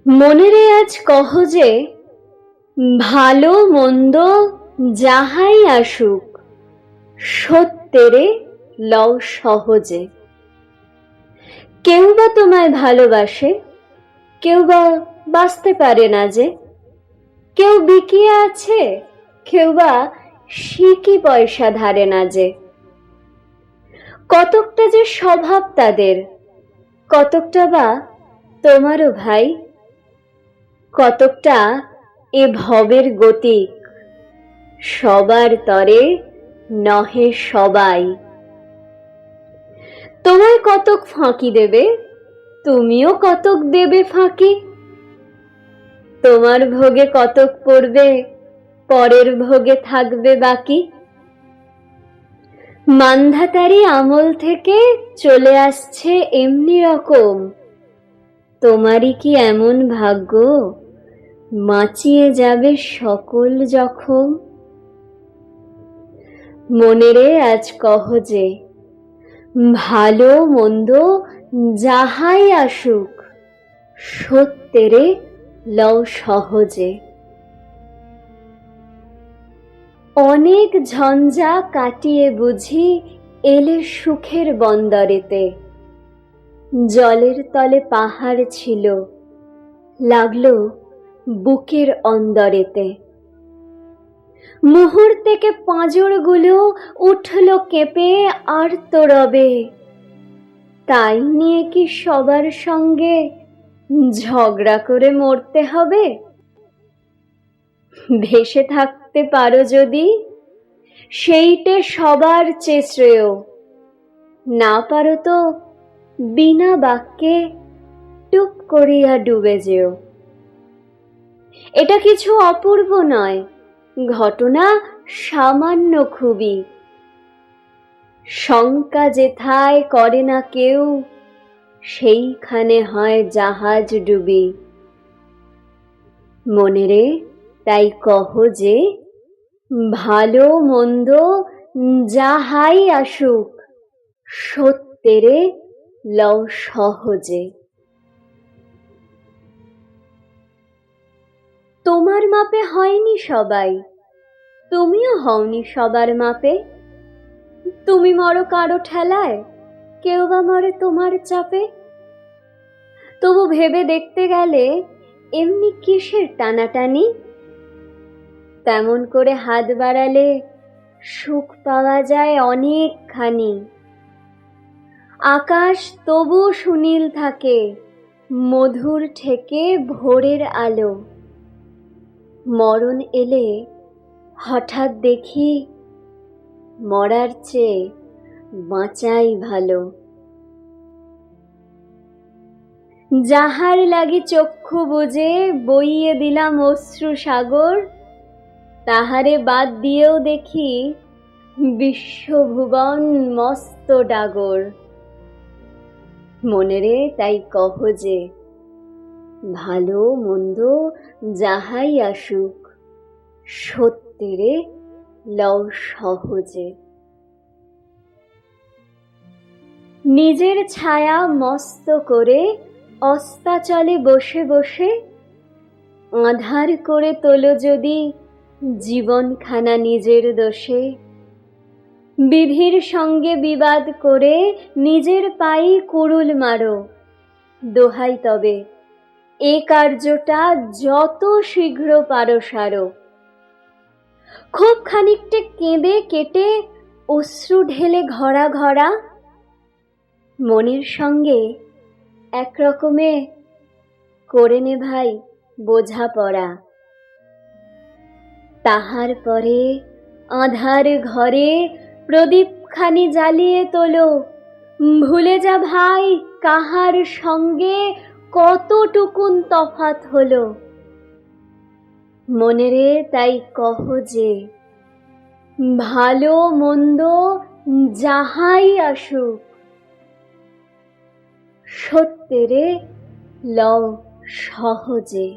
মনেরে আজ কহ যে, ভালো মন্দ যাহাই আসুক, সত্যেরে লও সহজে। কেউ বা তোমায় ভালোবাসে, কেউ বা বাঁচতে পারে না যে। কেউ বিকিয়ে আছে, কেউ বা সিকি পয়সা ধারে না যে। কতকটা যে স্বভাব তাদের, কতকটা বা তোমারও ভাই, কতকটা এ ভবের গতিক, সবার তরে নহে সবাই। তোমায় কতক ফাঁকি দেবে, তুমিও কতক দেবে ফাঁকি। তোমার ভোগে কতক পড়বে, পরের ভোগে থাকবে বাকি। মান্ধাতারি আমল থেকে চলে আসছে এমনি রকম, তোমারই কি এমন ভাগ্য বাঁচিয়ে যাবে সকল জখম। মনেরে আজ কহ যে, ভালো মন্দ যাহাই আসুক, সত্যেরে লও সহজে। অনেক ঝঞ্ঝা কাটিয়ে বুঝি এলে সুখের বন্দরেতে। জলের তলে পাহাড় ছিল, লাগলো বুকের অন্দরেতে। মুহূর্তেকে পাঁজরগুলো উঠল কেঁপে আর্তরবে। তাই নিয়ে কি সবার সঙ্গে ঝগড়া করে মরতে হবে? ভেসে থাকতে পারো যদি, সেইটে সবার চেয়ে শ্রেয়। না পারো তো বিনা বাক্যে টুপ করিয়া ডুবে যেও। এটা কিছু অপূর্ব নয়, ঘটনা সামান্য খুবই। শঙ্কা যেথায় করে না কেউ, সেইখানে হয় জাহাজ ডুবি। মনেরে তাই কহ যে, ভালো মন্দ যাহাই আসুক, সত্যেরে লও সহজে। তোমার মাপে হয়নি সবাই, তুমিও হওনি সবার মাপে। তুমি মরো কারো ঠেলায়, কেউ বা মরে তোমার চাপে। তবু ভেবে দেখতে গেলে এমনি কিসের টানাটানি? তেমন করে হাত বাড়ালে সুখ পাওয়া যায় অনেকখানি। আকাশ তবু সুনীল থাকে, মধুর ঠেকে ভোরের আলো। মরণ এলে হঠাৎ দেখি, মরার চেয়ে বাঁচাই ভালো। যাহার লাগি চক্ষু বুজে বইয়ে দিলাম অশ্রু সাগর, তাহারে বাদ দিয়েও দেখি বিশ্বভুবন মস্ত ডাগর। মনেরে তাই কহ যে, ভালো মন্দ যাহাই আসুক, সত্যেরে লও সহজে। নিজের ছায়া মস্ত করে অস্তাচলে বসে বসে, আঁধার করে তোলো যদি জীবনখানা নিজের দোষে। বিধির সঙ্গে বিবাদ করে নিজের পায়ে কুড়ুল মারো, দোহাই তবে এ কার্যটা যত শীঘ্র পারো সারো। খুব খানিকটা কেঁদে কেটে অশ্রু ঢেলে ঘরা ঘরা, মনের সঙ্গে এক রকমে করে নে ভাই বোঝাপড়া। তাহার পরে আঁধার ঘরে প্রদীপখানি জ্বালিয়ে তোলো, ভুলে যা ভাই কাহার সঙ্গে কতটুকুন তফাৎ হলো। মনেরে তাই কহ যে, ভালো মন্দ যাহাই আসুক, সত্যেরে লও সহজে।